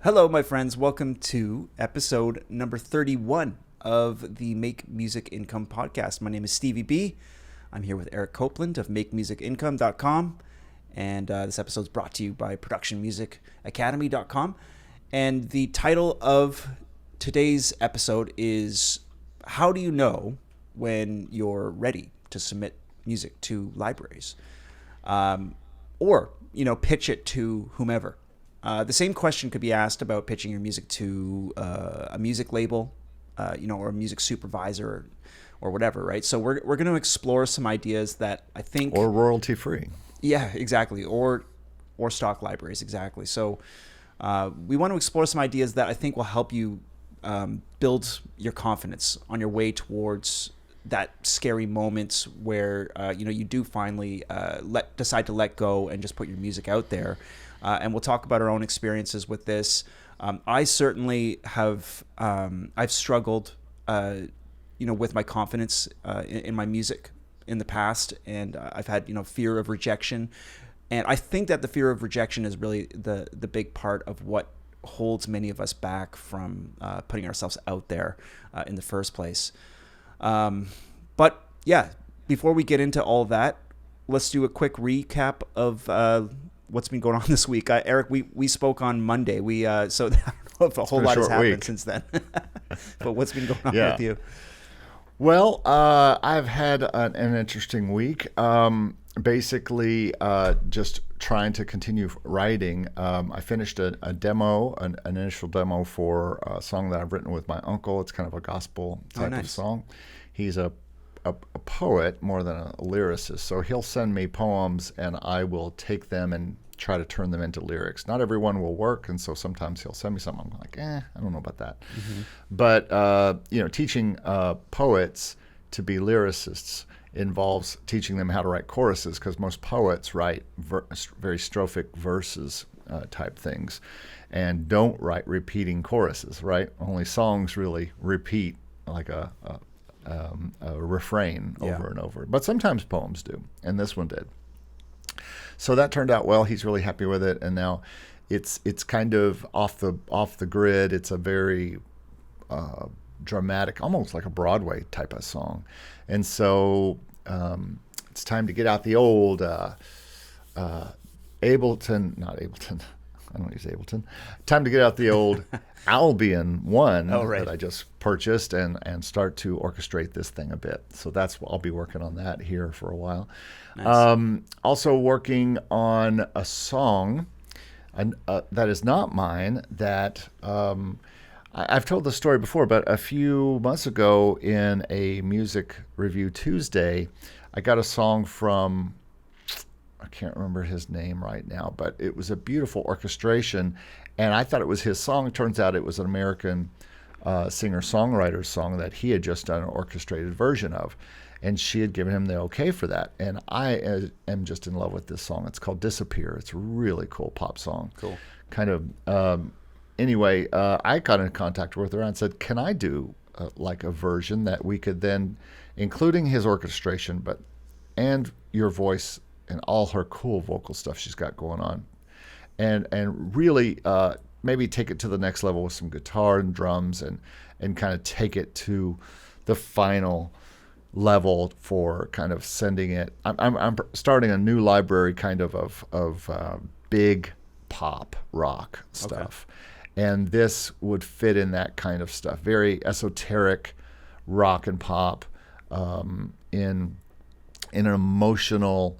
Hello, my friends. Welcome to episode number 31 of the Make Music Income podcast. My name is Stevie B. I'm here with Eric Copeland of MakeMusicIncome.com. And this episode is brought to you by ProductionMusicAcademy.com. And the title of today's episode is How Do You Know When You're Ready to Submit Music to Libraries? Or pitch it to whomever. The same question could be asked about pitching your music to a music label, or a music supervisor or whatever, right? So we're going to explore some ideas that I think... Or royalty free. Yeah, exactly. Or stock libraries, exactly. So we want to explore some ideas that I think will help you build your confidence on your way towards that scary moment where you do finally decide to let go and just put your music out there. And we'll talk about our own experiences with this. I certainly have I've struggled with my confidence in my music in the past, and I've had fear of rejection, and I think that the fear of rejection is really the big part of what holds many of us back from putting ourselves out there in the first place. But yeah, before we get into all that, let's do a quick recap of what's been going on this week. Eric, we spoke on Monday. So I don't know if a whole lot has happened since then. But what's been going on with you? Well, I've had an interesting week. Basically, just trying to continue writing. I finished a demo, an initial demo for a song that I've written with my uncle. It's kind of a gospel type of song. He's a poet more than a lyricist. So he'll send me poems and I will take them and try to turn them into lyrics. Not everyone will work, and so sometimes he'll send me something. I'm like, I don't know about that. Mm-hmm. But, teaching poets to be lyricists involves teaching them how to write choruses, because most poets write very strophic verses type things and don't write repeating choruses, right? Only songs really repeat like a refrain over and over. But sometimes poems do, and this one did. So that turned out well. He's really happy with it, and now it's kind of off the grid. It's a very dramatic, almost like a Broadway type of song, and so it's time to get out the old Ableton, not Ableton. I don't use Ableton. Time to get out the old Albion one that I just purchased and start to orchestrate this thing a bit. So I'll be working on that here for a while. Nice. Also working on a song that is not mine that I've told the story before, but a few months ago in a Music Review Tuesday, I got a song from... I can't remember his name right now, but it was a beautiful orchestration, and I thought it was his song. It turns out it was an American singer-songwriter's song that he had just done an orchestrated version of, and she had given him the okay for that. And I am just in love with this song. It's called Disappear. It's a really cool pop song. Cool. Kind of. Anyway, I got in contact with her and said, can I do like a version that we could then, including his orchestration, and your voice and all her cool vocal stuff she's got going on, and really maybe take it to the next level with some guitar and drums and kind of take it to the final level for kind of sending it. I'm starting a new library kind of big pop rock stuff, and this would fit in that kind of stuff. Very esoteric rock and pop in an emotional.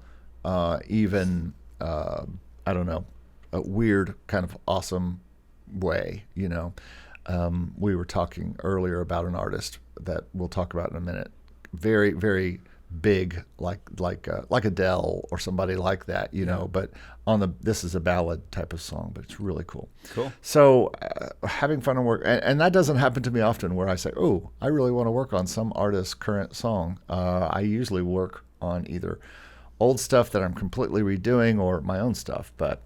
Even I don't know, a weird kind of awesome way, We were talking earlier about an artist that we'll talk about in a minute. Very, very big, like Adele or somebody like that, But this is a ballad type of song, but it's really cool. Cool. So having fun and work, and that doesn't happen to me often, where I say, "Oh, I really want to work on some artist's current song." I usually work on either old stuff that I'm completely redoing or my own stuff. But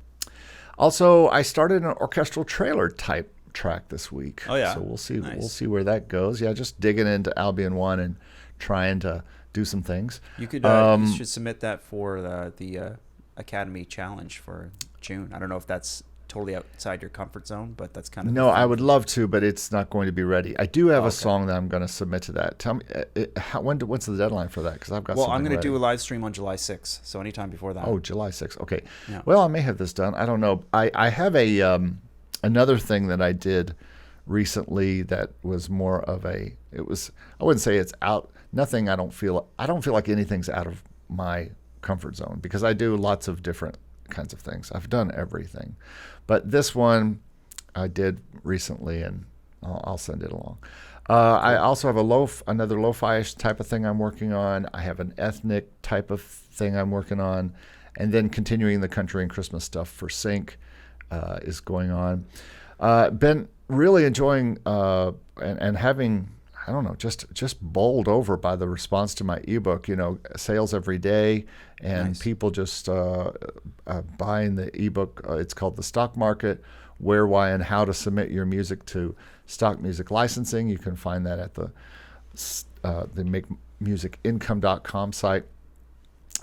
also I started an orchestral trailer type track this week. Oh yeah. So we'll see. Nice. We'll see where that goes. Yeah, just digging into Albion 1 and trying to do some things. You could you should submit that for the Academy Challenge for June. I don't know if that's totally outside your comfort zone, but that's kind of No, I would love to, but it's not going to be ready. I do have a Okay. song that I'm going to submit to that. Tell me, when's the deadline for that? Because I've got Well, something I'm going to ready. do a live stream on July 6th, so anytime before that. Oh, July 6th. Okay. Yeah. Well, I may have this done. I don't know. I have a another thing that I did recently that was more of a. It was. I wouldn't say it's out. Nothing. I don't feel like anything's out of my comfort zone because I do lots of different kinds of things. I've done everything, but this one I did recently, and I'll send it along. I also have another lo-fi-ish type of thing I'm working on. I have an ethnic type of thing I'm working on, and then continuing the country and Christmas stuff for Sync is going on. Been really enjoying and having, I don't know, just bowled over by the response to my ebook. You know, sales every day, and Nice. people just buying the ebook. It's called The Stock Market: Where, Why, and How to Submit Your Music to Stock Music Licensing. You can find that at the makemusicincome.com site.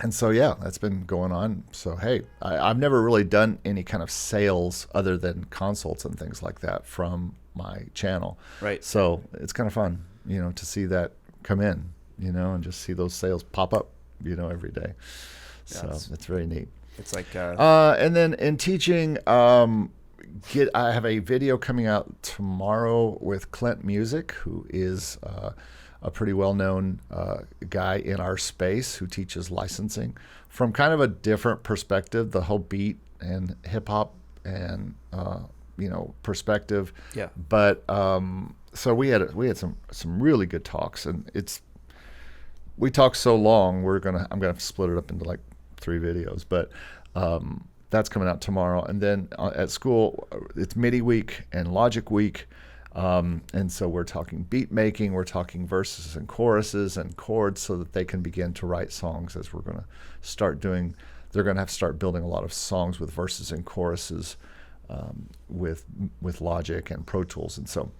And so, yeah, that's been going on. So, hey, I've never really done any kind of sales other than consults and things like that from my channel. Right. So it's kind of fun, you know, to see that come in, you know, and just see those sales pop up, you know, every day. So it's very neat. It's like And then in teaching, I have a video coming out tomorrow with Clint Music, who is a pretty well-known guy in our space who teaches licensing from kind of a different perspective, the whole beat and hip hop and you know, perspective. Yeah. But so we had some really good talks, and we talked so long. I'm gonna split it up into like 3 videos, but that's coming out tomorrow. And then at school, it's MIDI week and Logic week. And so we're talking beat making, we're talking verses and choruses and chords so that they can begin to write songs as we're going to start doing. They're going to have to start building a lot of songs with verses and choruses with Logic and Pro Tools. And so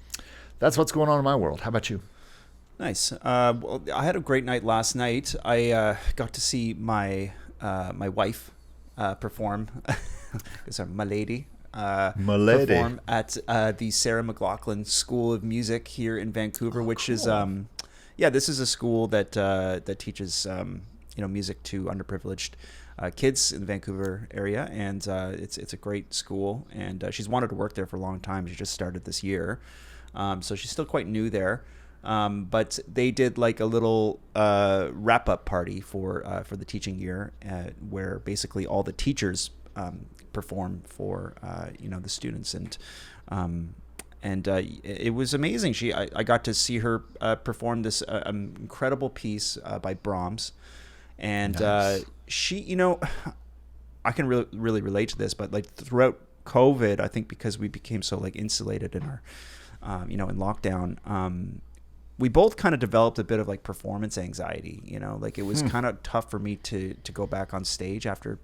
that's what's going on in my world. How about you? nice. Well, I had a great night last night. I got to see my my wife perform. Sorry, my lady. My lady. Perform at the Sarah McLachlan School of Music here in Vancouver, which is this is a school that that teaches music to underprivileged kids in the Vancouver area, and it's a great school, and she's wanted to work there for a long time. She just started this year, so she's still quite new there. But they did like a little wrap up party for the teaching year, where basically all the teachers perform for the students, and it was amazing. I got to see her perform this incredible piece by Brahms, and Nice. she, I can really relate to this, but like throughout COVID, I think because we became so like insulated in our in lockdown, we both kind of developed a bit of like performance anxiety. Like it was kind of tough for me to go back on stage after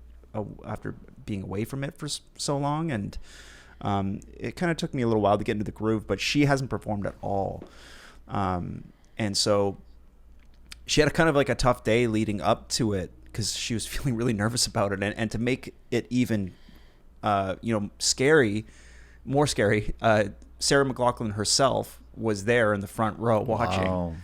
being away from it for so long, and it kind of took me a little while to get into the groove. But she hasn't performed at all, and so she had a kind of like a tough day leading up to it because she was feeling really nervous about it, and to make it even more scary, Sarah McLachlan herself was there in the front row watching. Wow.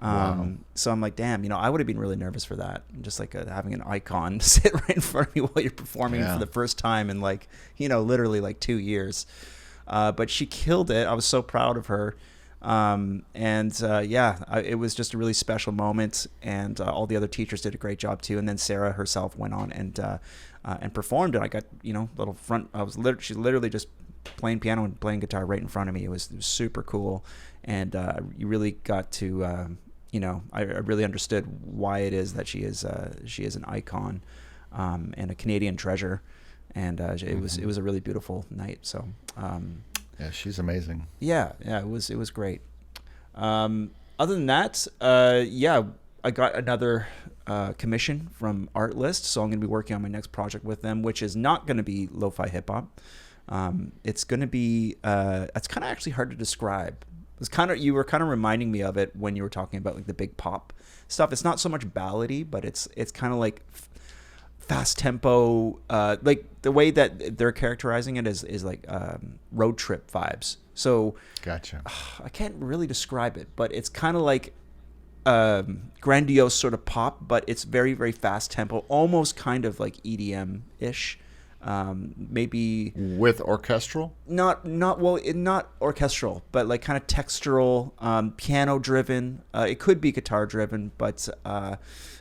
Wow. So I'm like, damn, I would have been really nervous for that. Just like having an icon sit right in front of me while you're performing Yeah. for the first time in like, literally like 2 years. But she killed it. I was so proud of her. It was just a really special moment, and all the other teachers did a great job too. And then Sarah herself went on and performed, and I got, little front, she's literally just playing piano and playing guitar right in front of me. It was super cool. And you really got to, I really understood why it is that she is an icon and a Canadian treasure. And it was a really beautiful night. So Yeah, she's amazing. yeah, it was great. Other than that, I got another commission from Artlist, so I'm going to be working on my next project with them, which is not going to be lo-fi hip hop. It's going to be it's kind of actually hard to describe. You were kind of reminding me of it when you were talking about like the big pop stuff. It's not so much ballady, but it's kind of like fast tempo, like the way that they're characterizing it is like road trip vibes. So Gotcha. I can't really describe it, but it's kind of like grandiose sort of pop, but it's very, very fast tempo, almost kind of like EDM ish. Maybe With orchestral? not orchestral, but like kind of textural, piano driven. It could be guitar driven, but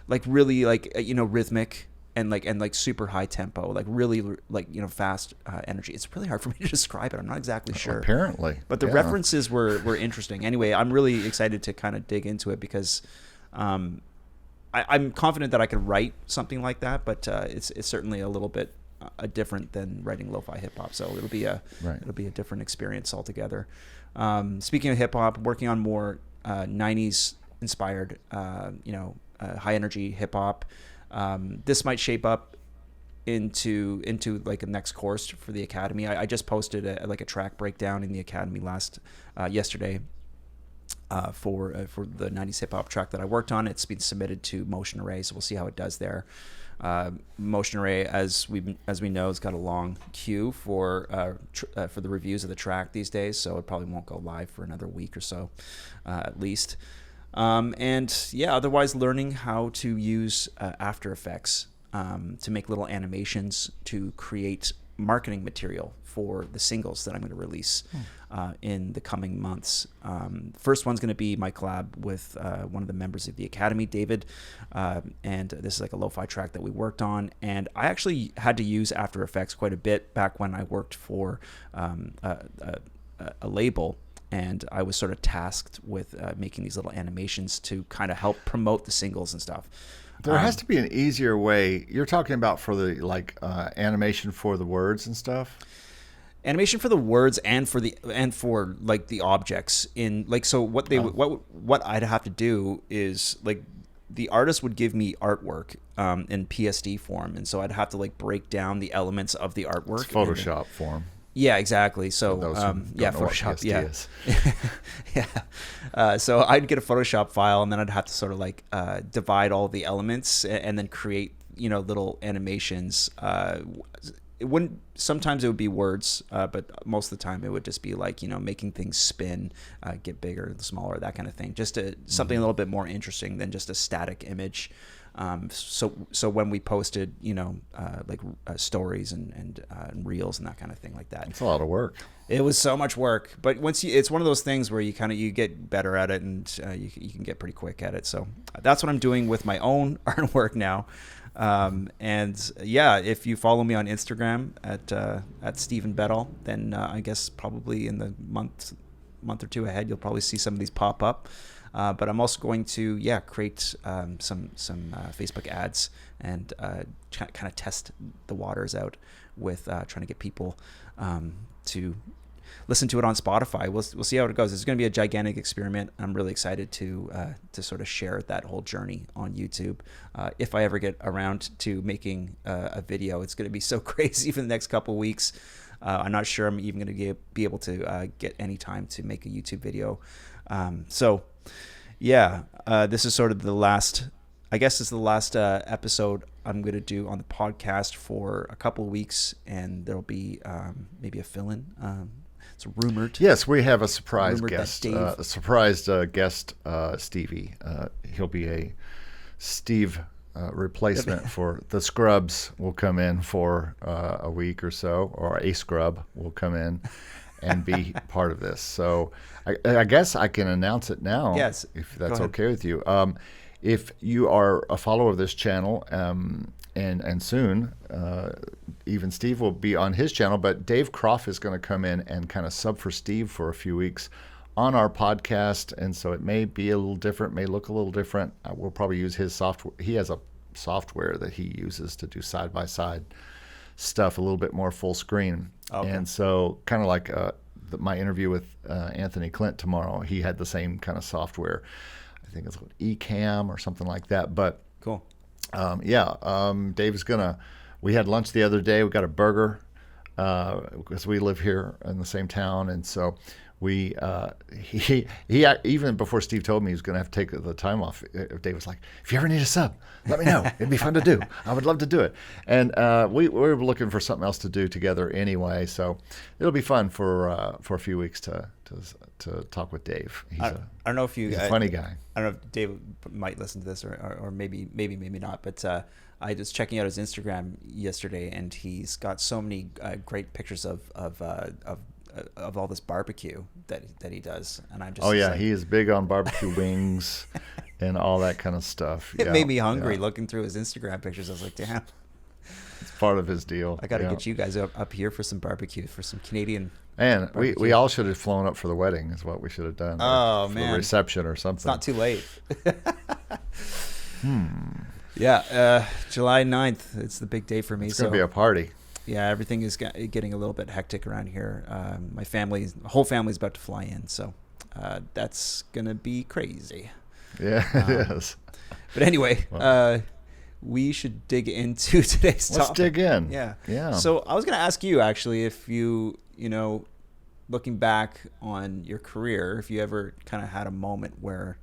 like really like rhythmic and like super high tempo, like really like fast energy. It's really hard for me to describe it. I'm not exactly sure. Apparently. But the yeah. references were interesting. Anyway, I'm really excited to kind of dig into it because I'm confident that I could write something like that, but it's certainly a little bit different than writing lo-fi hip hop. So it'll be a different experience altogether. Speaking of hip hop, working on more 90s inspired, high energy hip hop. This might shape up into like a next course for the Academy. I just posted a track breakdown in the Academy yesterday for the 90s hip hop track that I worked on. It's been submitted to Motion Array, so we'll see how it does there. Motion Array, as we know, has got a long queue for the reviews of the track these days, so it probably won't go live for another week or so, at least. Otherwise learning how to use After Effects to make little animations to create marketing material for the singles that I'm going to release in the coming months. First one's going to be my collab with one of the members of the Academy, David, and this is like a lo-fi track that we worked on. And I actually had to use After Effects quite a bit back when I worked for a label. And I was sort of tasked with making these little animations to kind of help promote the singles and stuff. There has to be an easier way. You're talking about for the animation for the words and stuff. Animation for the words and for like the objects in like so what they what I'd have to do is like the artist would give me artwork in PSD form, and so I'd have to like break down the elements of the artwork. It's Photoshop form. Yeah, exactly. So Photoshop. So I'd get a Photoshop file, and then I'd have to sort of like divide all the elements and then create little animations. Sometimes it would be words, but most of the time it would just be like making things spin, get bigger, smaller, that kind of thing. Just something a little bit more interesting than just a static image. So when we posted, stories and reels and that kind of thing like that. It's a lot of work. It was so much work, but it's one of those things where you get better at it, and you can get pretty quick at it. So that's what I'm doing with my own artwork now. If you follow me on Instagram at Stephen Bedell, then I guess probably in the month or two ahead, you'll probably see some of these pop up. But I'm also going to create some Facebook ads and kind of test the waters out with trying to get people to listen to it on Spotify. We'll see how it goes. It's going to be a gigantic experiment. I'm really excited to sort of share that whole journey on YouTube. If I ever get around to making a video, it's going to be so crazy for the next couple of weeks. I'm not sure I'm even going to be able to get any time to make a YouTube video. This is sort of the last, I guess it's the last episode I'm going to do on the podcast for a couple of weeks, and there'll be maybe a fill-in. It's rumored. Yes, we have a surprise guest, Stevie. He'll be a Steve replacement for the Scrubs will come in for a week or so, or a Scrub will come in and be part of this. So I guess I can announce it now, yes, if that's okay with you. If you are a follower of this channel, and soon, even Steve will be on his channel, but Dave Croft is going to come in and kind of sub for Steve for a few weeks on our podcast, and so it may be a little different, may look a little different. We'll probably use his software. He has a software that he uses to do side-by-side stuff a little bit more full screen. Okay. And so kind of like my interview with Anthony Clint tomorrow, he had the same kind of software. I think it's called Ecamm or something like that. But cool. Dave is we had lunch the other day. We got a burger because we live here in the same town. And so he even before Steve told me he was going to have to take the time off, Dave was like, if you ever need a sub, let me know. It'd be fun to do. I would love to do it. And we're looking for something else to do together anyway, so it'll be fun for a few weeks to talk with Dave. I don't know if he's a funny guy. I don't know if Dave might listen to this or maybe not, but I was checking out his Instagram yesterday, and he's got so many great pictures of all this barbecue that he does, and I'm just he is big on barbecue wings and all that kind of stuff. It made me hungry looking through his Instagram pictures. I was like, damn, it's part of his deal. I got to get you guys up here for some barbecue, for some Canadian. And we all should have flown up for the wedding is what we should have done. Oh, for man. the reception or something. It's not too late. Yeah, July 9th. It's the big day for me. It's going to be a party. Yeah, everything is getting a little bit hectic around here. My whole family's about to fly in, so that's going to be crazy. Yeah, it is. But anyway, we should dig into today's topic. Let's dig in. Yeah. So I was going to ask you, actually, if you looking back on your career, if you ever kind of had a moment where,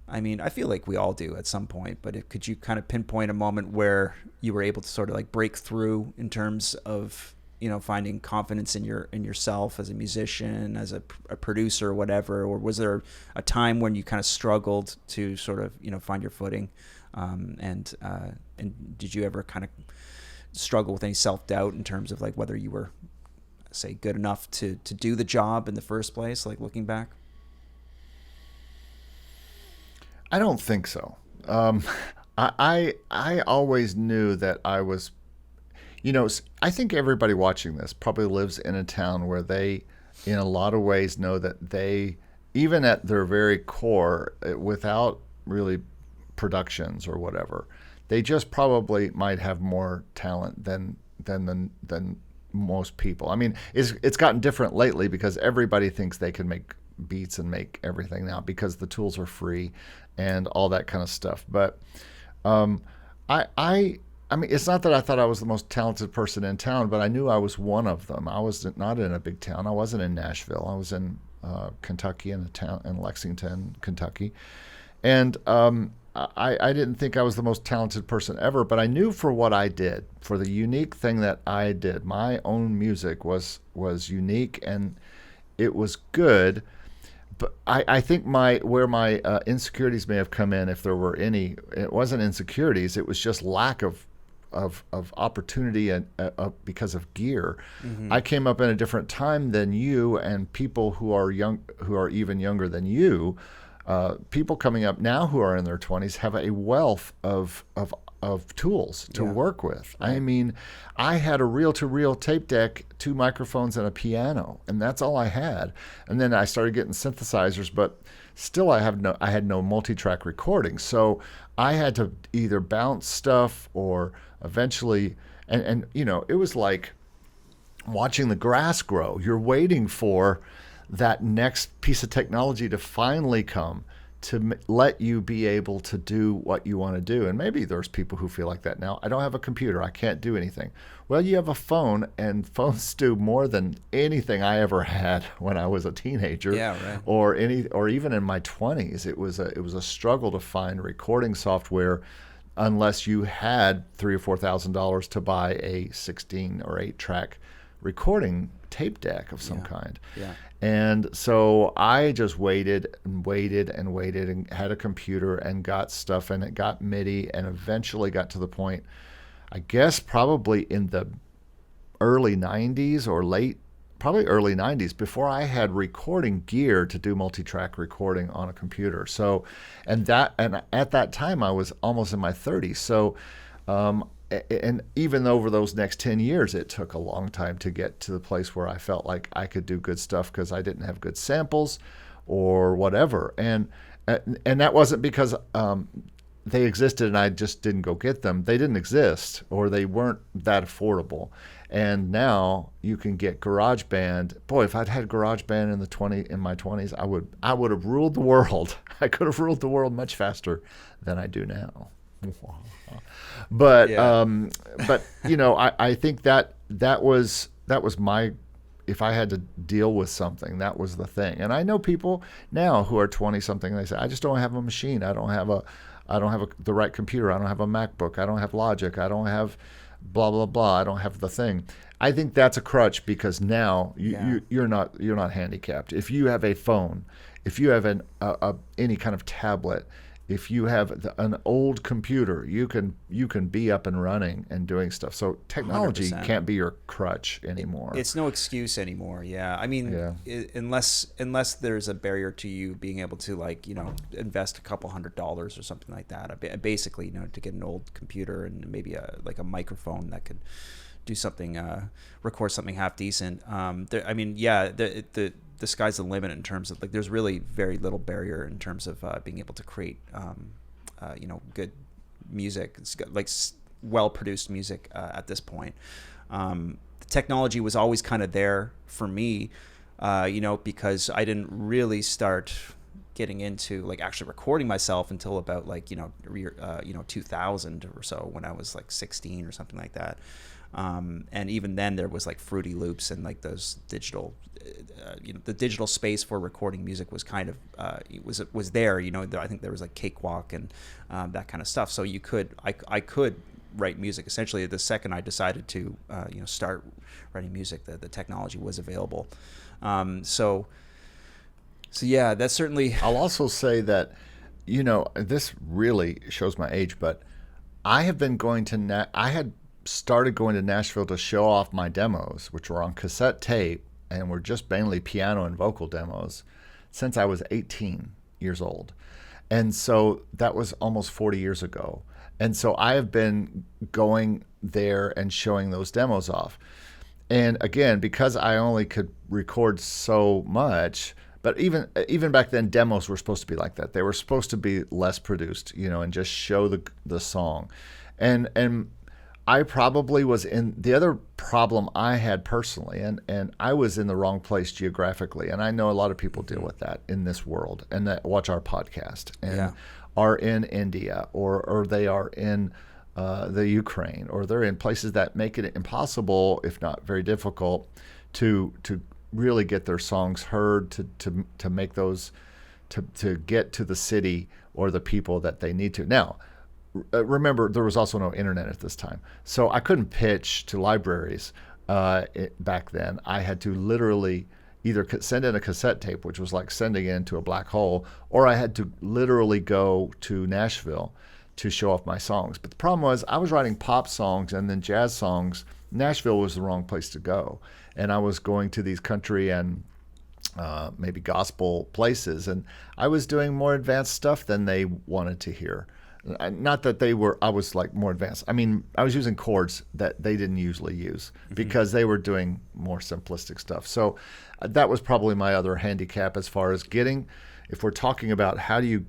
I mean, I feel like we all do at some point, but could you kind of pinpoint a moment where you were able to sort of like break through in terms of, finding confidence in yourself as a musician, as a producer, or whatever? Or was there a time when you kind of struggled to sort of, find your footing? And did you ever kind of struggle with any self-doubt in terms of like whether you were, say, good enough to do the job in the first place, like looking back? I don't think so. I always knew that I was, I think everybody watching this probably lives in a town where they, in a lot of ways, know that they, even at their very core, without really productions or whatever, they just probably might have more talent than most people. I mean, it's gotten different lately because everybody thinks they can make beats and make everything now because the tools are free and all that kind of stuff. But I mean, it's not that I thought I was the most talented person in town, but I knew I was one of them. I was not in a big town. I wasn't in Nashville. I was in Kentucky, in a town in Lexington, Kentucky, and I didn't think I was the most talented person ever, but I knew for what I did, for the unique thing that I did, my own music was unique and it was good. But I think where my insecurities may have come in, if there were any, it wasn't insecurities. It was just lack of opportunity and because of gear. Mm-hmm. I came up in a different time than you, and people who are even younger than you. People coming up now who are in their 20s have a wealth of tools to work with. Right. I mean, I had a reel-to-reel tape deck, 2 microphones, and a piano, and that's all I had. And then I started getting synthesizers, but still I had no multi-track recording. So I had to either bounce stuff or eventually, and it was like watching the grass grow. You're waiting for that next piece of technology to finally come to let you be able to do what you want to do. And maybe there's people who feel like that now. I don't have a computer. I can't do anything. Well, you have a phone, and phones do more than anything I ever had when I was a teenager. Yeah, right. Or even in my 20s. It was a struggle to find recording software unless you had $3,000 or $4,000 to buy a 16 or 8 track recording tape deck of some kind. Yeah. And so I just waited and had a computer and got stuff, and it got MIDI, and eventually got to the point, I guess probably in the early 90s or probably early 90s, before I had recording gear to do multi-track recording on a computer. So, and at that time I was almost in my 30s. So, and even over those next 10 years, it took a long time to get to the place where I felt like I could do good stuff because I didn't have good samples or whatever. And that wasn't because they existed and I just didn't go get them. They didn't exist, or they weren't that affordable. And now you can get GarageBand. Boy, if I'd had GarageBand in my 20s, I would have ruled the world. I could have ruled the world much faster than I do now. But I think that was my if I had to deal with something, that was the thing. And I know people now who are 20 something, they say, I just don't have a machine. I don't have the right computer. I don't have a MacBook. I don't have Logic. I don't have blah, blah, blah. I don't have the thing. I think that's a crutch because now you're not handicapped. If you have a phone, if you have any kind of tablet, if you have an old computer, you can be up and running and doing stuff. So technology 100%. can't be your crutch anymore. It's no excuse anymore. Yeah, I mean, unless there's a barrier to you being able to, like, you know, invest a couple $100 or something like that. Basically, you know, to get an old computer and maybe a microphone that could do something, record something half decent. I mean, yeah, the sky's the limit in terms of, like, there's really very little barrier in terms of being able to create, you know, good music. It's got, like, well-produced music at this point. The technology was always kind of there for me, you know, because I didn't really start getting into, like, actually recording myself until about, like, you know, 2000 or so, when I was like 16 or something like that. And even then there was, like, Fruity Loops and, like, those digital, you know, the digital space for recording music was kind of, was there, you know. I think there was, like, Cakewalk and that kind of stuff. So I could write music. Essentially, the second I decided to, you know, start writing music, the technology was available. So yeah, that's certainly. I'll also say that, you know, this really shows my age, but I have been going to, I had started going to Nashville to show off my demos, which were on cassette tape and were just mainly piano and vocal demos, since I was 18 years old. And so that was almost 40 years ago. And so I have been going there and showing those demos off. And again, because I only could record so much, but even back then, demos were supposed to be like that. They were supposed to be less produced, you know, and just show the song. And I probably was in the other problem I had personally, and I was in the wrong place geographically. And I know a lot of people deal with that in this world and that watch our podcast and are in India or they are in the Ukraine, or they're in places that make it impossible, if not very difficult, to really get their songs heard, to make those, to get to the city or the people that they need to. Now, remember, there was also no internet at this time, so I couldn't pitch to libraries back then. I had to literally either send in a cassette tape, which was like sending it into a black hole, or I had to literally go to Nashville to show off my songs. But the problem was I was writing pop songs and then jazz songs. Nashville was the wrong place to go. And I was going to these country and maybe gospel places, and I was doing more advanced stuff than they wanted to hear. Not that I was like more advanced. I mean, I was using chords that they didn't usually use because they were doing more simplistic stuff. So that was probably my other handicap as far as getting, if we're talking about how do you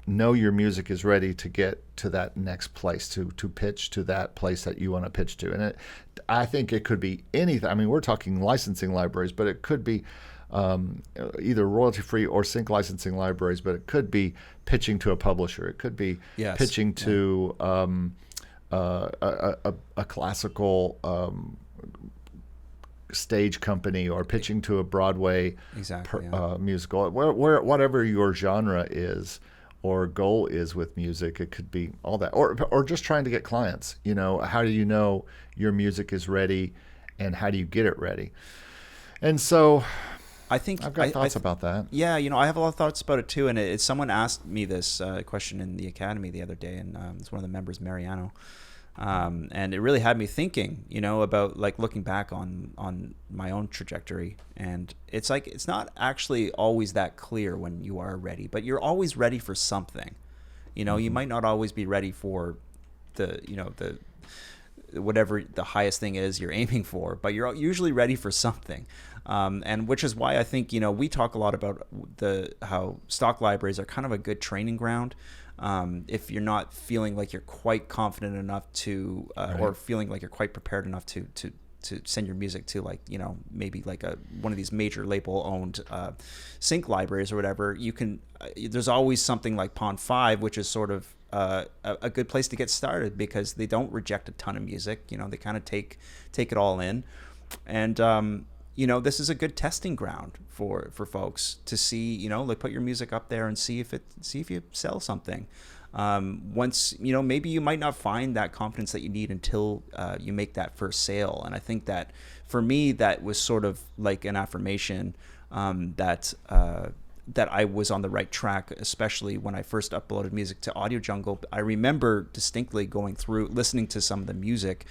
know your music is ready to get to that next place, to pitch to that place that you want to pitch to. And I think it could be anything. I mean, we're talking licensing libraries, but it could be either royalty-free or sync licensing libraries, but it could be pitching to a publisher. It could be pitching to a classical stage company, or pitching to a Broadway musical. Whatever your genre is or goal is with music, it could be all that, or just trying to get clients. You know, how do you know your music is ready, and how do you get it ready? And so I think I've got thoughts about that. Yeah, you know, I have a lot of thoughts about it too. And someone asked me this question in the academy the other day, and it's one of the members, Mariano, and it really had me thinking, you know, about, like, looking back on my own trajectory. And it's like, it's not actually always that clear when you are ready, but you're always ready for something. You know, you might not always be ready for the whatever the highest thing is you're aiming for, but you're usually ready for something. And which is why I think, you know, we talk a lot about how stock libraries are kind of a good training ground. If you're not feeling like you're quite confident enough to, or feeling like you're quite prepared enough to send your music to, like, you know, maybe like one of these major label owned sync libraries or whatever, you can, there's always something like Pond 5, which is sort of a good place to get started, because they don't reject a ton of music. You know, they kind of take it all in. And, this is a good testing ground for folks to see, like put your music up there and see if you sell something. Once, maybe you might not find that confidence that you need until you make that first sale. And I think that for me, that was sort of like an affirmation that I was on the right track, especially when I first uploaded music to Audio Jungle. I remember distinctly going through, listening to some of the music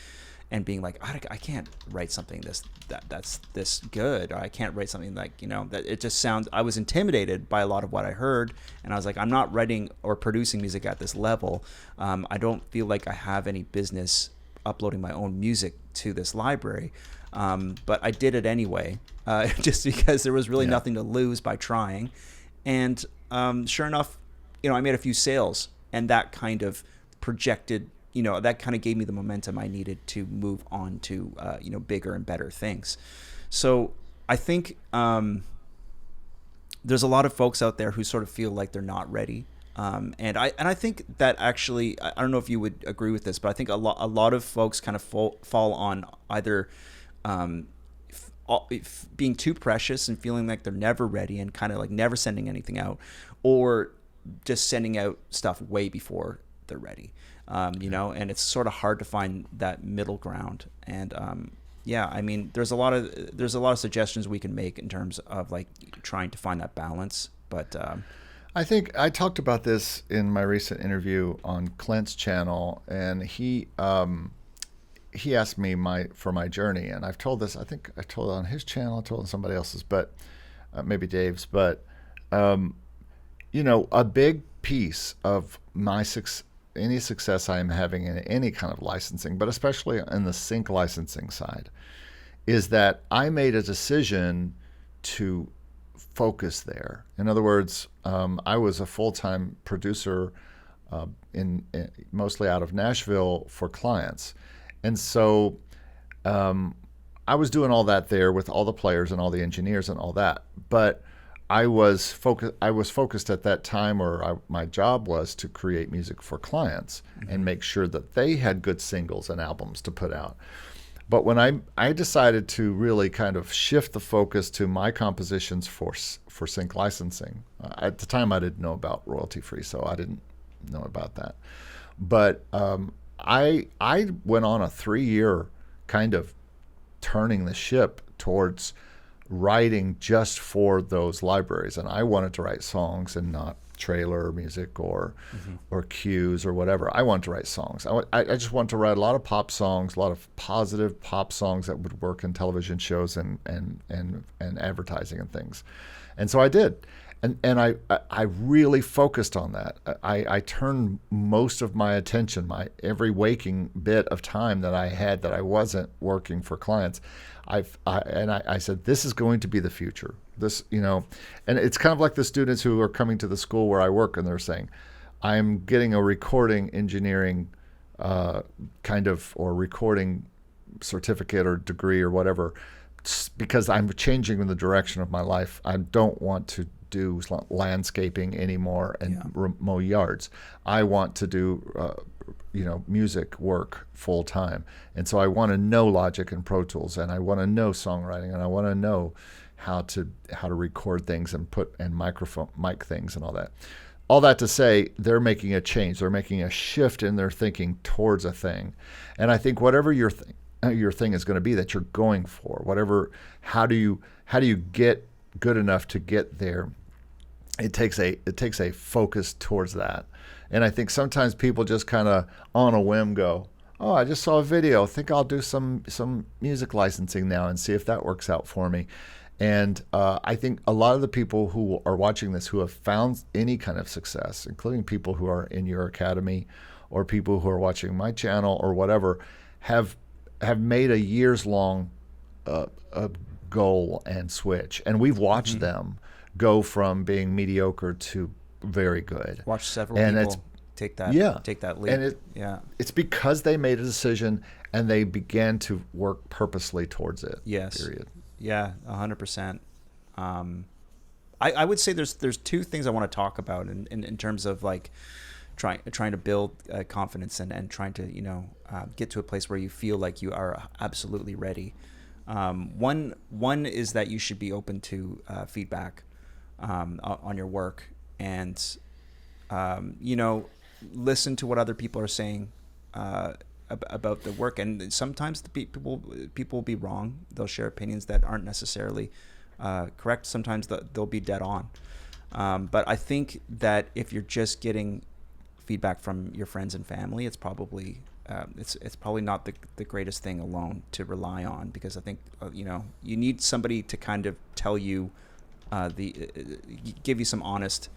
and being like, I can't write something that's this good. Or I can't write something like, that it just sounds, I was intimidated by a lot of what I heard. And I was like, I'm not writing or producing music at this level. I don't feel like I have any business uploading my own music to this library. But I did it anyway, just because there was really nothing to lose by trying. And sure enough, I made a few sales, and that kind of projected, that kind of gave me the momentum I needed to move on to, bigger and better things. So I think there's a lot of folks out there who sort of feel like they're not ready. And I think that actually, I don't know if you would agree with this, but I think a lot of folks kind of fall on either being too precious and feeling like they're never ready and kind of like never sending anything out, or just sending out stuff way before they're ready. And it's sort of hard to find that middle ground. And I mean, there's a lot of suggestions we can make in terms of like trying to find that balance. But I think I talked about this in my recent interview on Clint's channel, and he asked me for my journey, and I've told this. I think I told it on his channel, I told it on somebody else's, but maybe Dave's. But a big piece of my any success I am having in any kind of licensing, but especially in the sync licensing side, is that I made a decision to focus there. In other words, I was a full-time producer in mostly out of Nashville for clients. And so I was doing all that there with all the players and all the engineers and all that. But I was focused at that time, or my job was to create music for clients and make sure that they had good singles and albums to put out. But when I decided to really kind of shift the focus to my compositions for sync licensing, at the time I didn't know about royalty free, so I didn't know about that. But I went on a 3-year kind of turning the ship towards writing just for those libraries, and I wanted to write songs and not trailer music or cues or whatever. I wanted to write songs. I just wanted to write a lot of pop songs, a lot of positive pop songs that would work in television shows and advertising and things. And so I did. And I really focused on that. I turned most of my attention, my every waking bit of time that I had that I wasn't working for clients. I said, this is going to be the future. And it's kind of like the students who are coming to the school where I work, and they're saying, I'm getting a recording engineering or recording certificate or degree or whatever, because I'm changing the direction of my life. I don't want to do landscaping anymore and mow yards. I want to do music work full time, and so I want to know Logic and Pro Tools, and I want to know songwriting, and I want to know how to record things and mic things and all that. All that to say, they're making a change. They're making a shift in their thinking towards a thing, and I think whatever your thing is going to be that you're going for, how do you get good enough to get there? It takes a focus towards that. And I think sometimes people just kind of on a whim go, oh, I just saw a video, I think I'll do some music licensing now and see if that works out for me. And I think a lot of the people who are watching this who have found any kind of success, including people who are in your academy or people who are watching my channel or whatever, have made a years-long goal and switch. And we've watched them go from being mediocre to very good. Watch several people take that leap. And it's because they made a decision and they began to work purposely towards it. Yes. Period. Yeah, 100%. I would say there's two things I want to talk about in terms of like trying to build confidence and trying to get to a place where you feel like you are absolutely ready. One is that you should be open to feedback on your work, and you know, listen to what other people are saying about the work. And sometimes the people will be wrong. They'll share opinions that aren't necessarily correct. Sometimes they'll be dead on. But I think that if you're just getting feedback from your friends and family, it's probably not the greatest thing alone to rely on, because I think you know, you need somebody to kind of tell you give you some honest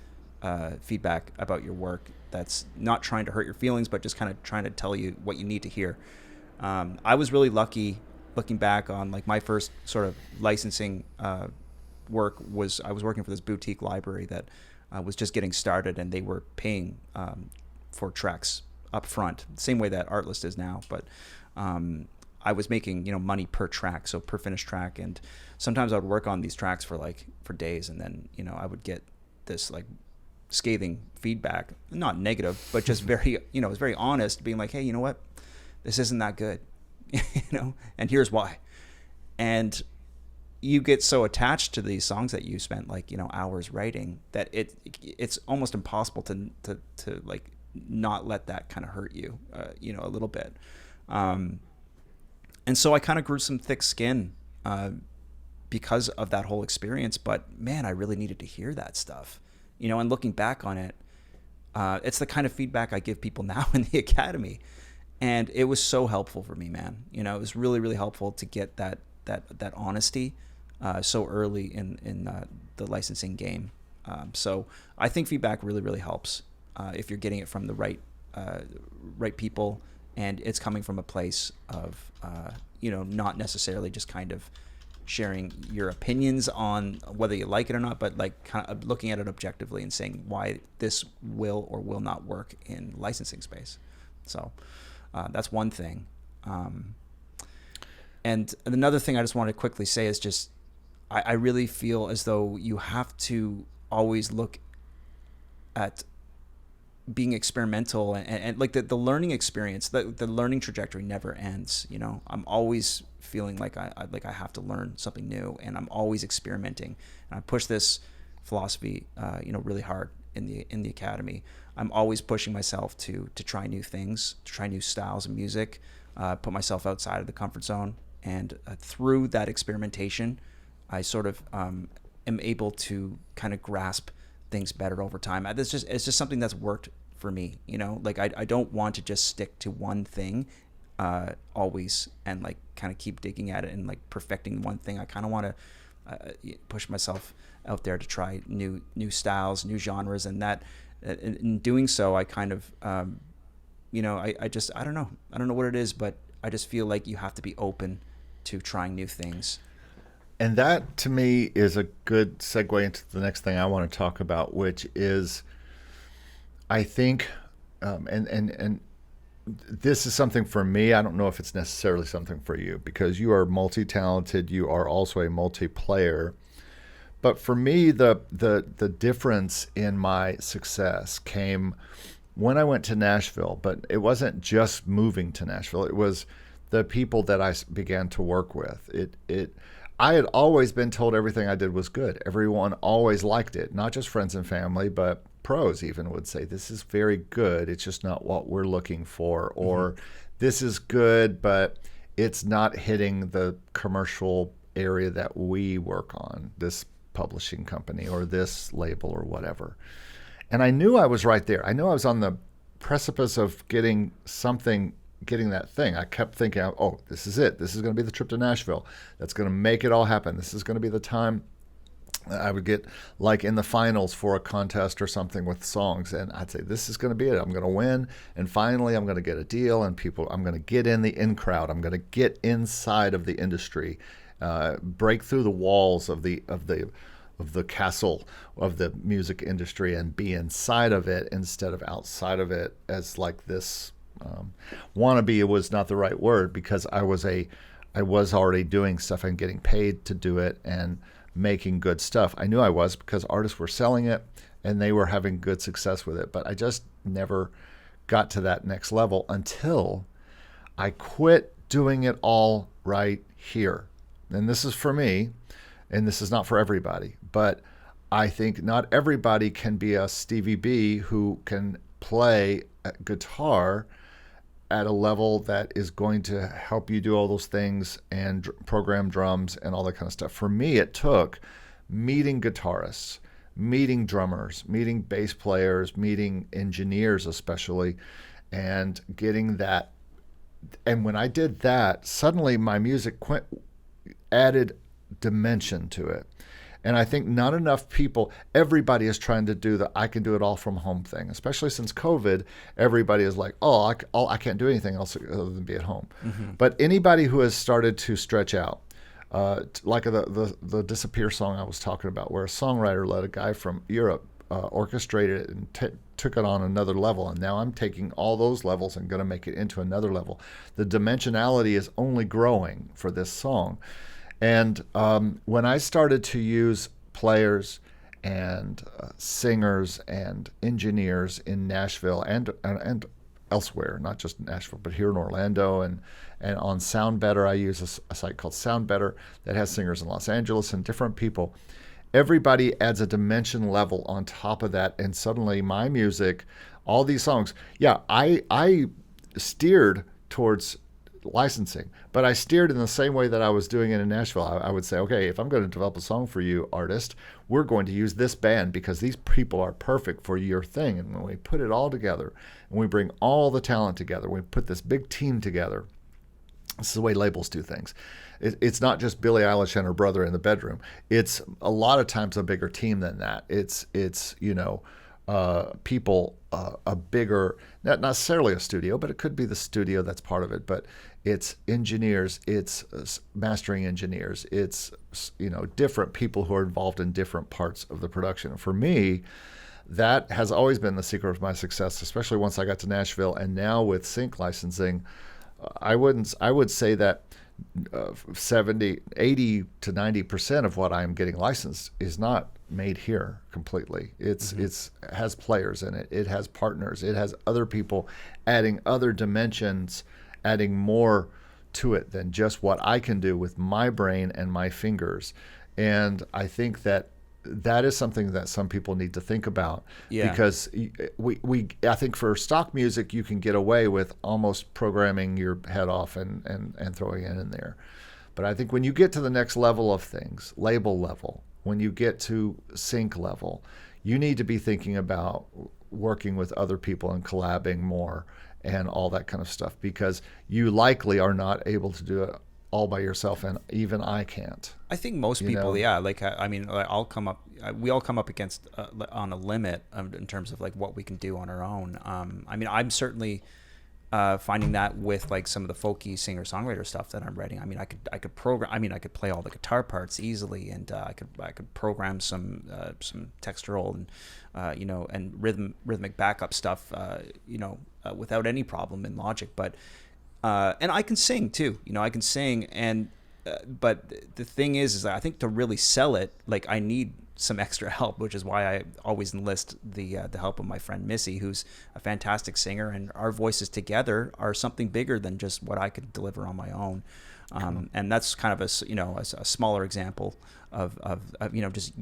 feedback about your work, that's not trying to hurt your feelings, but just kind of trying to tell you what you need to hear. I was really lucky, looking back on like my first sort of licensing work was, I was working for this boutique library that was just getting started, and they were paying for tracks up front, same way that Artlist is now. But I was making, you know, money per track, so per finished track, and sometimes I would work on these tracks for days, and then, you know, I would get this like scathing feedback, not negative, but just very, you know, it was very honest, being like, hey, you know what, this isn't that good, you know, and here's why. And you get so attached to these songs that you spent, like, you know, hours writing, that it's almost impossible to like not let that kind of hurt you, you know, a little bit. And so I kind of grew some thick skin because of that whole experience. But man, I really needed to hear that stuff, you know. And looking back on it, it's the kind of feedback I give people now in the academy, and it was so helpful for me, man. You know, it was really, really helpful to get that honesty so early in the licensing game. So I think feedback really, really helps if you're getting it from the right people, and it's coming from a place of you know, not necessarily just kind of sharing your opinions on whether you like it or not, but like kind of looking at it objectively and saying why this will or will not work in licensing space. So that's one thing. And another thing I just want to quickly say is just, I really feel as though you have to always look at being experimental, and like the learning experience, the learning trajectory never ends. You know, I'm always feeling like I have to learn something new, and I'm always experimenting. And I push this philosophy, you know, really hard in the academy. I'm always pushing myself to try new things, to try new styles of music, put myself outside of the comfort zone. And through that experimentation, I sort of am able to kind of grasp things better over time. It's just something that's worked for me, you know. Like I don't want to just stick to one thing always, and like kind of keep digging at it and like perfecting one thing. I kind of want to push myself out there to try new styles, new genres, and that in doing so, I kind of you know, I don't know what it is, but I just feel like you have to be open to trying new things. And that, to me, is a good segue into the next thing I want to talk about, which is, I think, and this is something for me. I don't know if it's necessarily something for you, because you are multi-talented. You are also a multiplayer. But for me, the difference in my success came when I went to Nashville. But it wasn't just moving to Nashville. It was the people that I began to work with. I had always been told everything I did was good. Everyone always liked it, not just friends and family, but pros even would say, this is very good. It's just not what we're looking for. Or this is good, but it's not hitting the commercial area that we work on, this publishing company or this label or whatever. And I knew I was right there. I knew I was on the precipice of getting that thing. I kept thinking, oh, this is it. This is going to be the trip to Nashville. That's going to make it all happen. This is going to be the time I would get like in the finals for a contest or something with songs. And I'd say, this is going to be it. I'm going to win. And finally, I'm going to get a deal, and I'm going to get in the in crowd. I'm going to get inside of the industry, break through the walls of the castle of the music industry, and be inside of it instead of outside of it as like this. Wannabe was not the right word, because I was already doing stuff and getting paid to do it and making good stuff. I knew I was, because artists were selling it and they were having good success with it. But I just never got to that next level until I quit doing it all right here. and this is for me, and this is not for everybody, but I think not everybody can be a Stevie B who can play a guitar at a level that is going to help you do all those things and program drums and all that kind of stuff. For me, it took meeting guitarists, meeting drummers, meeting bass players, meeting engineers especially, and getting that. And when I did that, suddenly my music added dimension to it. And I think not enough people, everybody is trying to do the I can do it all from home thing, especially since COVID. Everybody is like, oh, I can't do anything else other than be at home. Mm-hmm. But anybody who has started to stretch out, like the Disappear song I was talking about, where a songwriter let a guy from Europe orchestrate it and took it on another level. And now I'm taking all those levels and going to make it into another level. The dimensionality is only growing for this song. And when I started to use players and singers and engineers in Nashville and elsewhere, not just Nashville, but here in Orlando and on Sound Better, I use a site called Sound Better that has singers in Los Angeles and different people. Everybody adds a dimension level on top of that, and suddenly my music, all these songs, yeah, I steered towards licensing, but I steered in the same way that I was doing it in Nashville. I would say, okay, if I'm going to develop a song for you, artist, we're going to use this band because these people are perfect for your thing. And when we put it all together and we bring all the talent together, we put this big team together. This is the way labels do things. It's not just Billie Eilish and her brother in the bedroom. It's a lot of times a bigger team than that. It's people, a bigger, not necessarily a studio, but it could be the studio that's part of it. But it's engineers, it's mastering engineers, it's different people who are involved in different parts of the production. For me, that has always been the secret of my success, especially once I got to Nashville, and now with sync licensing, I would say that 80 to 90% of what I'm getting licensed is not made here completely. It has players in it. It has partners. It has other people adding other dimensions, adding more to it than just what I can do with my brain and my fingers. And I think that is something that some people need to think about, because I think for stock music you can get away with almost programming your head off and throwing it in there. But I think when you get to the next level of things, label level, when you get to sync level, you need to be thinking about working with other people and collabing more and all that kind of stuff, because you likely are not able to do it all by yourself, and even I can't. I think most people, yeah. Like, I mean, we all come up against on a limit in terms of like what we can do on our own. I mean, I'm certainly finding that with like some of the folky singer-songwriter stuff that I'm writing. I mean, I could program. I mean, I could play all the guitar parts easily, and I could program some textural and and rhythmic backup stuff, without any problem in Logic, but. And I can sing too, I can sing, and but the thing is that I think to really sell it, like, I need some extra help, which is why I always enlist the help of my friend Missy, who's a fantastic singer, and our voices together are something bigger than just what I could deliver on my own. And that's kind of a smaller example of just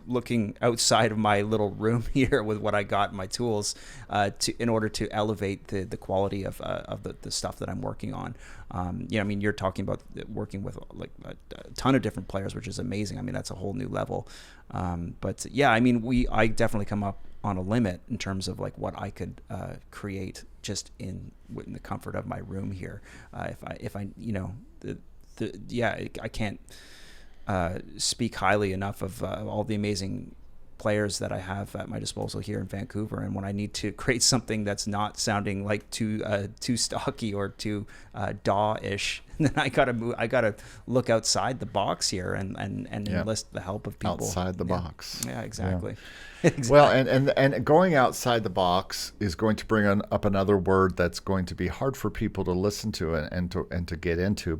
looking outside of my little room here with what I got in my tools in order to elevate the quality of the stuff that I'm working on. I mean, you're talking about working with like a ton of different players, which is amazing. I mean, that's a whole new level. But yeah, I mean, I definitely come up on a limit in terms of like what I could create just in the comfort of my room here. If I I can't speak highly enough of all the amazing players that I have at my disposal here in Vancouver. And when I need to create something that's not sounding like too stocky or too DAW-ish, then I gotta look outside the box here and enlist the help of people outside the box. Yeah, exactly. Yeah. Exactly. Well, and going outside the box is going to bring up another word that's going to be hard for people to listen to and to get into,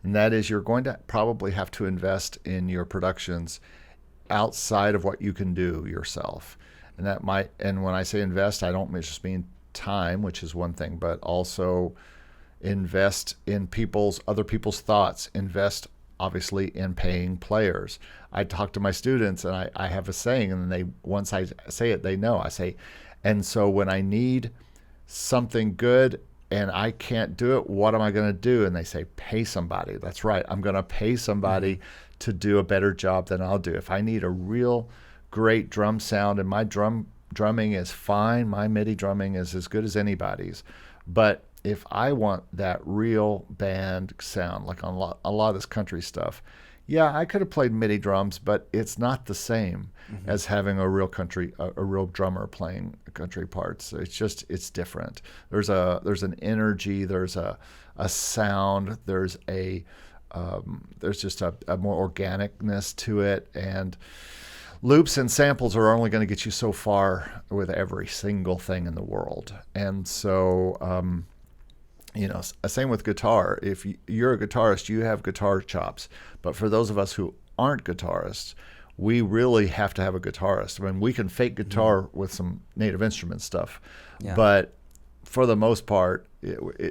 and that is, you're going to probably have to invest in your productions outside of what you can do yourself. And when I say invest, I don't just mean time, which is one thing, but also invest in other people's thoughts, invest obviously in paying players. I talk to my students, and I have a saying, and they, once I say it, they know. I say, and so when I need something good and I can't do it, what am I going to do? And they say, pay somebody. That's right. I'm going to pay somebody to do a better job than I'll do. If I need a real great drum sound, and my drumming is fine, my MIDI drumming is as good as anybody's, but if I want that real band sound, like on a lot of this country stuff, yeah, I could have played MIDI drums, but it's not the same as having a real real drummer playing country parts. It's different. There's an energy, there's a sound, there's just a more organicness to it, and loops and samples are only going to get you so far with every single thing in the world. And so, same with guitar. If you're a guitarist, you have guitar chops. But for those of us who aren't guitarists, we really have to have a guitarist. I mean, we can fake guitar with some native instrument stuff, but for the most part,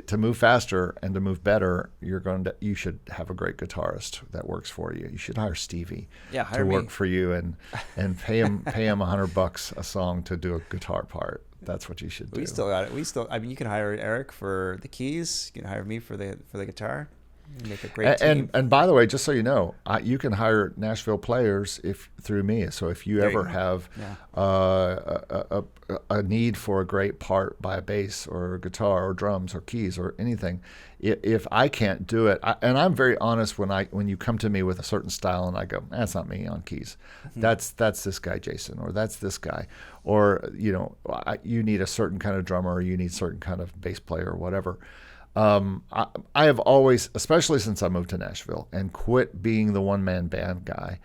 to move faster and to move better, you should have a great guitarist that works for you. You should hire Stevie to work for you and pay him $100 a song to do a guitar part. That's what you should do. We still got it. I mean, you can hire Eric for the keys. You can hire me for the guitar. You make a great team. And by the way, just so you know, you can hire Nashville players through me. So if you ever have a need for a great part by a bass or a guitar or drums or keys or anything, if I can't do it, and I'm very honest when you come to me with a certain style and I go, that's not me on keys, that's this guy Jason, or that's this guy, or you need a certain kind of drummer, or you need a certain kind of bass player or whatever. I have always, especially since I moved to Nashville and quit being the one-man band guy,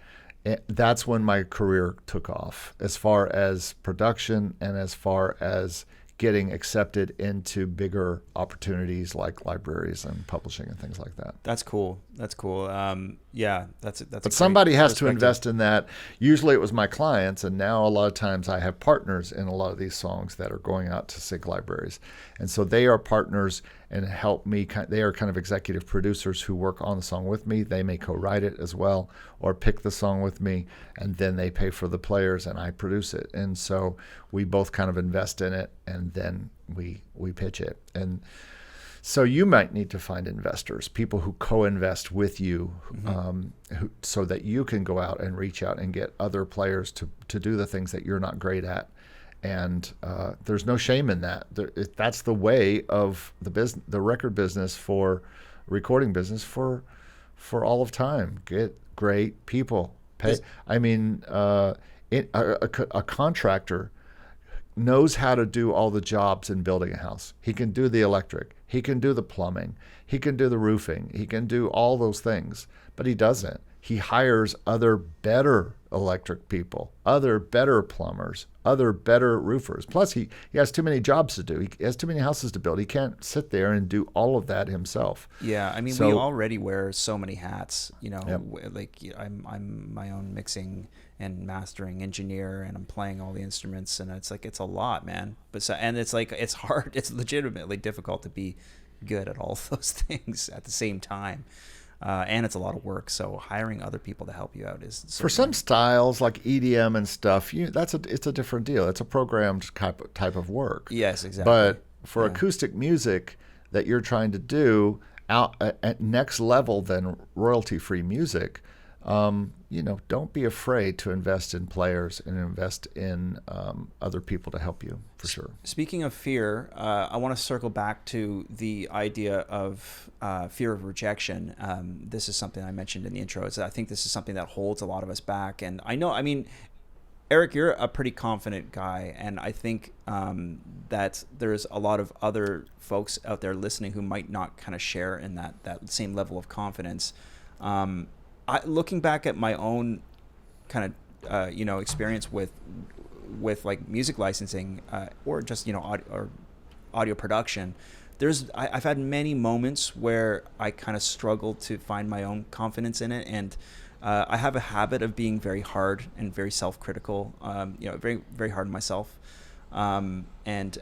that's when my career took off as far as production and as far as getting accepted into bigger opportunities like libraries and publishing and things like that. That's cool. That's But somebody has to invest in that. Usually it was my clients, and now a lot of times I have partners in a lot of these songs that are going out to sync libraries. And so they are partners and help me. They are kind of executive producers who work on the song with me. They may co-write it as well or pick the song with me, and then they pay for the players and I produce it. And so we both kind of invest in it, and then we pitch it. And so you might need to find investors, people who co-invest with you, so that you can go out and reach out and get other players to do the things that you're not great at. And there's no shame in that. That's the way of the record business, for recording business, for all of time. Get great people. Pay. I mean, a contractor knows how to do all the jobs in building a house. He can do the electric. He can do the plumbing. He can do the roofing. He can do all those things, but he doesn't. He hires other better electric people, other better plumbers, other better roofers. Plus, he has too many jobs to do. He has too many houses to build. He can't sit there and do all of that himself. Yeah, I mean, we already wear so many hats. Like I'm my own mixing and mastering engineer, and I'm playing all the instruments, and it's a lot, man. And it's hard. It's legitimately difficult to be good at all of those things at the same time. And it's a lot of work, so hiring other people to help you out is for some styles like EDM and stuff. It's a different deal. It's a programmed type of work. Yes, exactly. But for acoustic music that you're trying to do out at next level than royalty-free music, don't be afraid to invest in players and invest in other people to help you, for sure. Speaking of fear, I want to circle back to the idea of fear of rejection. This is something I mentioned in the intro. I think this is something that holds a lot of us back. And Eric, you're a pretty confident guy, and I think that there's a lot of other folks out there listening who might not kind of share in that same level of confidence. Looking back at my own kind of experience with like music licensing or just audio production, I've had many moments where I kind of struggled to find my own confidence in it, and I have a habit of being very hard and very self-critical, very very hard on myself, and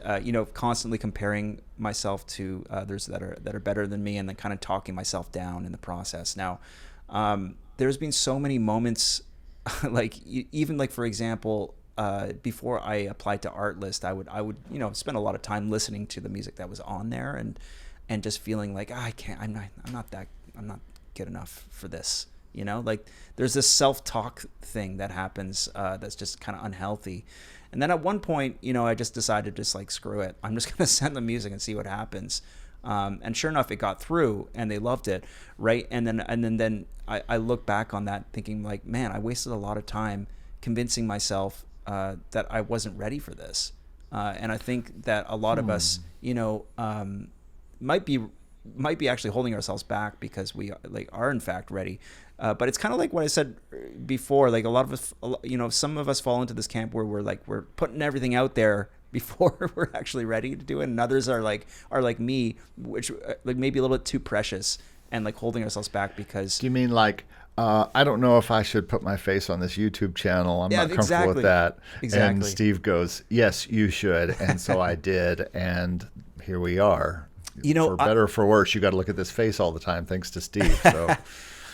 constantly comparing myself to others that are better than me, and then kind of talking myself down in the process. Now, there's been so many moments, like even like for example, before I applied to Artlist, I would spend a lot of time listening to the music that was on there, and just feeling like, I can't, I'm not good enough for this. Like there's this self-talk thing that happens, that's just kind of unhealthy. And then at one point, I just decided, just like, screw it, I'm just gonna send the music and see what happens. And sure enough, it got through, and they loved it, right? And then I look back on that thinking, like, man, I wasted a lot of time convincing myself that I wasn't ready for this. And I think that a lot of us, might be actually holding ourselves back because we are in fact ready. But it's kind of like what I said before. Like a lot of us, some of us fall into this camp where we're putting everything out there before we're actually ready to do it, and others are like me, which like maybe a little bit too precious, and like holding ourselves back because. Do you mean like, I don't know if I should put my face on this YouTube channel. I'm not comfortable exactly. with that. Exactly. And Steve goes, yes, you should. And so I did. And here we are. For better or for worse, you got to look at this face all the time, thanks to Steve. So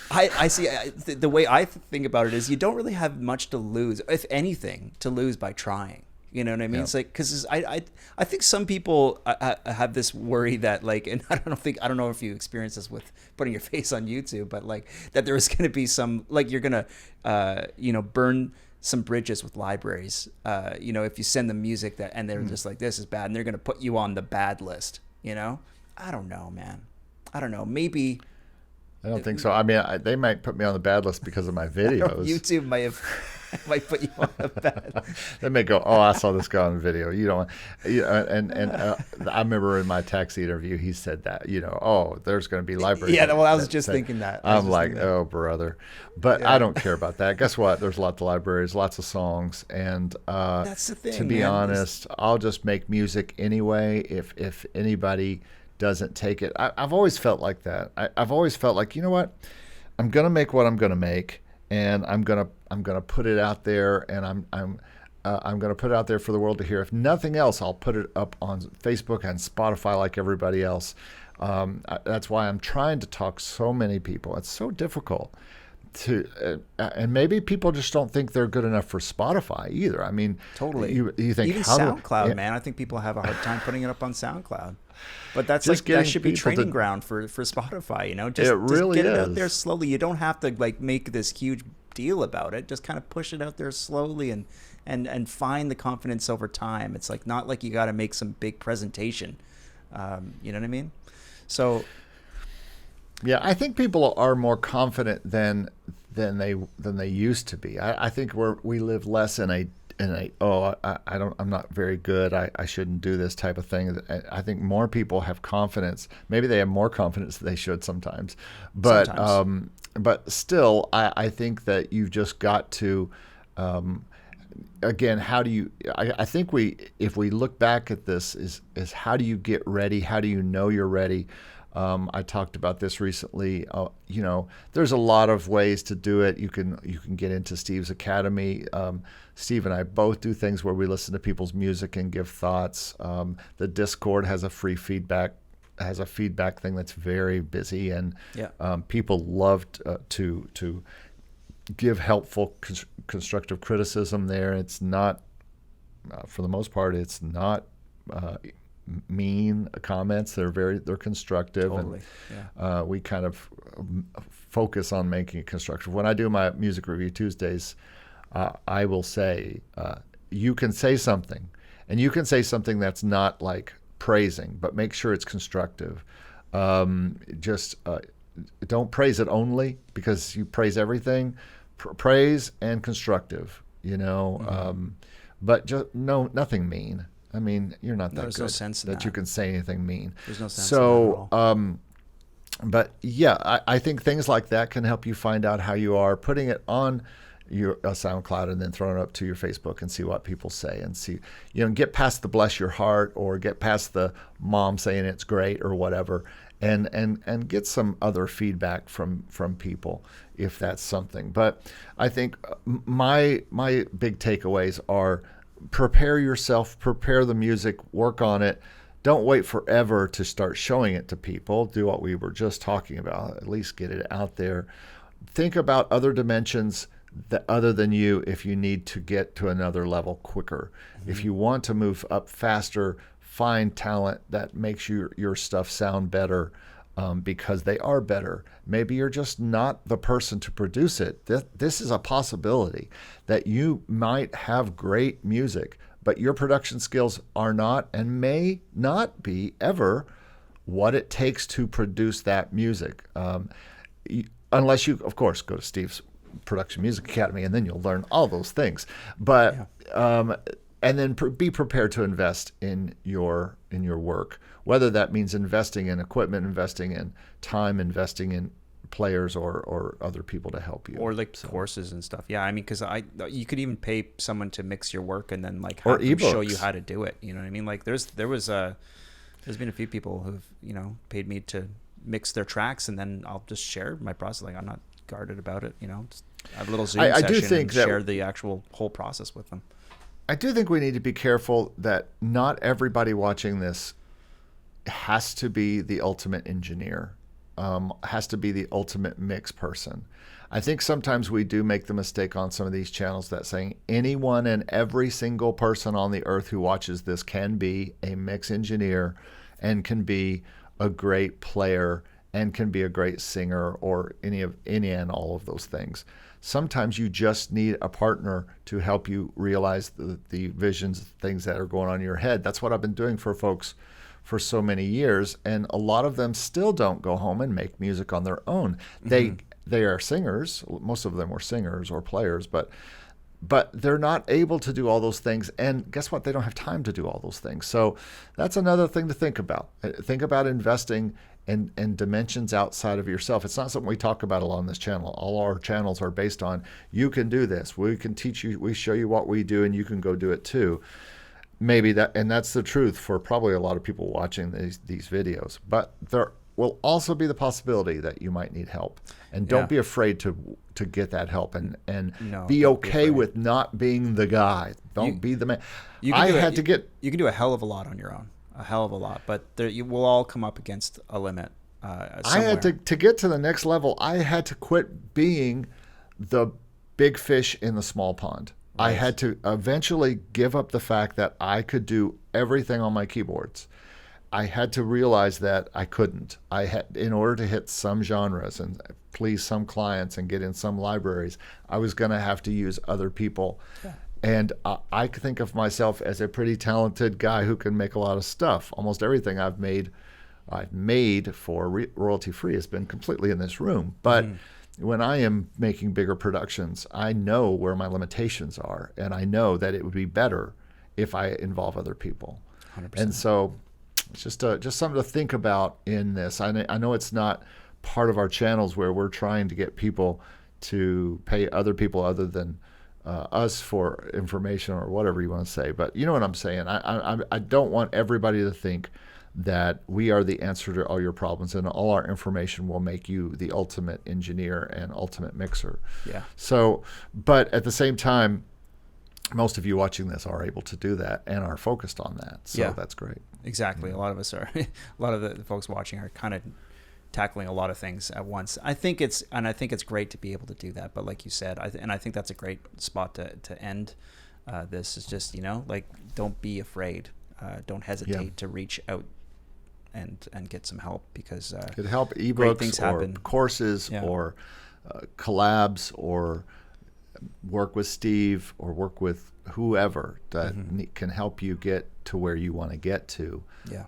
I see. The way I think about it is, you don't really have much to lose, if anything, to lose by trying. You know what I mean? Yeah. It's like, because I think some people have this worry that, like, and I don't know if you experience this with putting your face on YouTube, but like that there is going to be some, like, you're going to burn some bridges with libraries. If you send them music and they're just like, this is bad, and they're going to put you on the bad list. I don't know, man. I don't know. Maybe. I don't think so. I mean, they might put me on the bad list because of my videos. YouTube might put you on the bad. They may go, oh, I saw this guy on video. You don't. I remember in my taxi interview, he said that. Oh, there's going to be libraries. Yeah, well, I was just thinking that. I'm like, oh, brother. But yeah. I don't care about that. Guess what? There's lots of libraries, lots of songs, and that's the thing. To be honest, I'll just make music anyway. If anybody doesn't take it, I've always felt like that. I've always felt like, you know what, I'm gonna make what I'm gonna make, and I'm gonna put it out there, and I'm gonna put it out there for the world to hear. If nothing else, I'll put it up on Facebook and Spotify like everybody else. That's why I'm trying to talk so many people. It's so difficult to, and maybe people just don't think they're good enough for Spotify either. I mean, totally. You think even SoundCloud, man. I think people have a hard time putting it up on SoundCloud. But that's just like, that should be training ground for Spotify, Just, it really just get is. It out there slowly. You don't have to like make this huge deal about it. Just kind of push it out there slowly and find the confidence over time. It's like not like you got to make some big presentation. You know what I mean? So yeah, I think people are more confident than they used to be. I think we live less in a I'm not very good, I shouldn't do this type of thing. I think more people have confidence. Maybe they have more confidence than they should sometimes. But but still, I think that you've just got to again, how do you I think if we look back at this is how do you get ready? How do you know you're ready? I talked about this recently. There's a lot of ways to do it. You can get into Steve's Academy. Steve and I both do things where we listen to people's music and give thoughts. The Discord has a free feedback thing that's very busy, and people love to give helpful constructive criticism there. It's not, for the most part, it's not mean comments. They're constructive. Totally. And we kind of focus on making it constructive. When I do my music review Tuesdays, I will say, you can say something, and you can say something that's not like praising, but make sure it's constructive. Just don't praise it only because you praise everything. Praise and constructive, but just nothing mean. I mean, you're not that good no sense in that you can say anything mean. There's no sense so, in that at all. But yeah, I think things like that can help you find out how you are. Putting it on your SoundCloud and then throwing it up to your Facebook and see what people say, and see, get past the bless your heart or get past the mom saying it's great or whatever, and get some other feedback from people if that's something. But I think my big takeaways are: prepare yourself, prepare the music, work on it. Don't wait forever to start showing it to people. Do what we were just talking about. At least get it out there. think about other dimensions that other than you if you need to get to another level quicker. If you want to move up faster, find talent that makes your stuff sound better because they are better. Maybe you're just not the person to produce it. This is a possibility that you might have great music, but your production skills are not and may not be ever what it takes to produce that music. Unless you, of course, go to Steve's Production Music Academy, and then you'll learn all those things. But and then be prepared to invest in your work, whether that means investing in equipment, investing in time, investing in players or other people to help you, or like courses and stuff. Yeah, I mean, because you could even pay someone to mix your work and then like or have them show you how to do it. You know what I mean? Like there's been a few people who've paid me to mix their tracks, and then I'll just share my process. Like I'm not guarded about it. Just have a little Zoom session do think and share the actual whole process with them. I do think we need to be careful that not everybody watching this has to be the ultimate engineer, has to be the ultimate mix person. I think sometimes we do make the mistake on some of these channels that saying anyone and every single person on the earth who watches this can be a mix engineer and can be a great player and can be a great singer or any and all of those things. Sometimes you just need a partner to help you realize the visions, things that are going on in your head. That's what I've been doing for folks for so many years, and a lot of them still don't go home and make music on their own. They are singers. Most of them were singers or players, but they're not able to do all those things. And guess what? They don't have time to do all those things. So that's another thing to think about. Think about investing in dimensions outside of yourself. It's not something we talk about a lot on this channel. All our channels are based on, you can do this. We can teach you, we show you what we do, and you can go do it too. Maybe that's the truth for probably a lot of people watching these videos. But there will also be the possibility that you might need help. And don't be afraid to get that help and be okay with not being the guy. Don't be the man. You can do a hell of a lot on your own. A hell of a lot. But you will all come up against a limit somewhere. I had to get to the next level. I had to quit being the big fish in the small pond. Right. I had to eventually give up the fact that I could do everything on my keyboards. I had to realize that I couldn't. In order to hit some genres and please some clients and get in some libraries, I was going to have to use other people. Yeah. And I think of myself as a pretty talented guy who can make a lot of stuff. Almost everything I've made for royalty free has been completely in this room. But when I am making bigger productions, I know where my limitations are, and I know that it would be better if I involve other people. 100%. And so it's just something to think about in this. I know it's not part of our channels where we're trying to get people to pay other people other than us for information or whatever you want to say, but you know what I'm saying. I don't want everybody to think that we are the answer to all your problems and all our information will make you the ultimate engineer and ultimate mixer. Yeah. So, but at the same time, most of you watching this are able to do that and are focused on that. So that's great. Exactly. A lot of us are. A lot of the folks watching are kind of tackling a lot of things at once. I think it's great to be able to do that. But like you said, I think that's a great spot to end this. Is just don't be afraid. Don't hesitate to reach out and get some help, because get help, ebooks or courses or collabs or work with Steve or work with whoever that can help you get to where you want to get to. Yeah.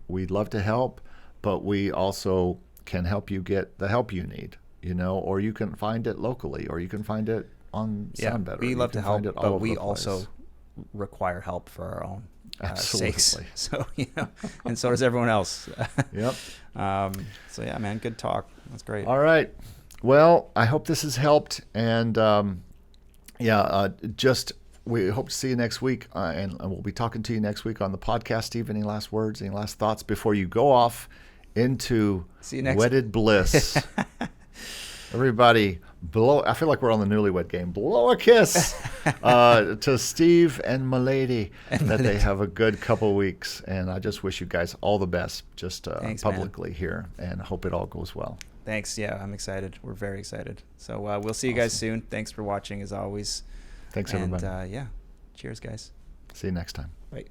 We'd love to help, but we also can help you get the help you need, or you can find it locally, or you can find it on SoundBetter. We love to help, but we also require help for our own sakes. So, and so does everyone else. Yep. So yeah, man, good talk. That's great. All right. Well, I hope this has helped, and we hope to see you next week, and we'll be talking to you next week on the podcast. Steve, any last words, any last thoughts before you go off into wedded bliss? Everybody, I feel like we're on the Newlywed Game. Blow a kiss to Steve and Milady, they have a good couple weeks, and I just wish you guys all the best, just Thanks, publicly, man. Here, and hope it all goes well. Thanks. Yeah, I'm excited. We're very excited. So we'll see you guys soon. Thanks for watching as always. Thanks, and, everybody. yeah, cheers, guys. See you next time. Bye.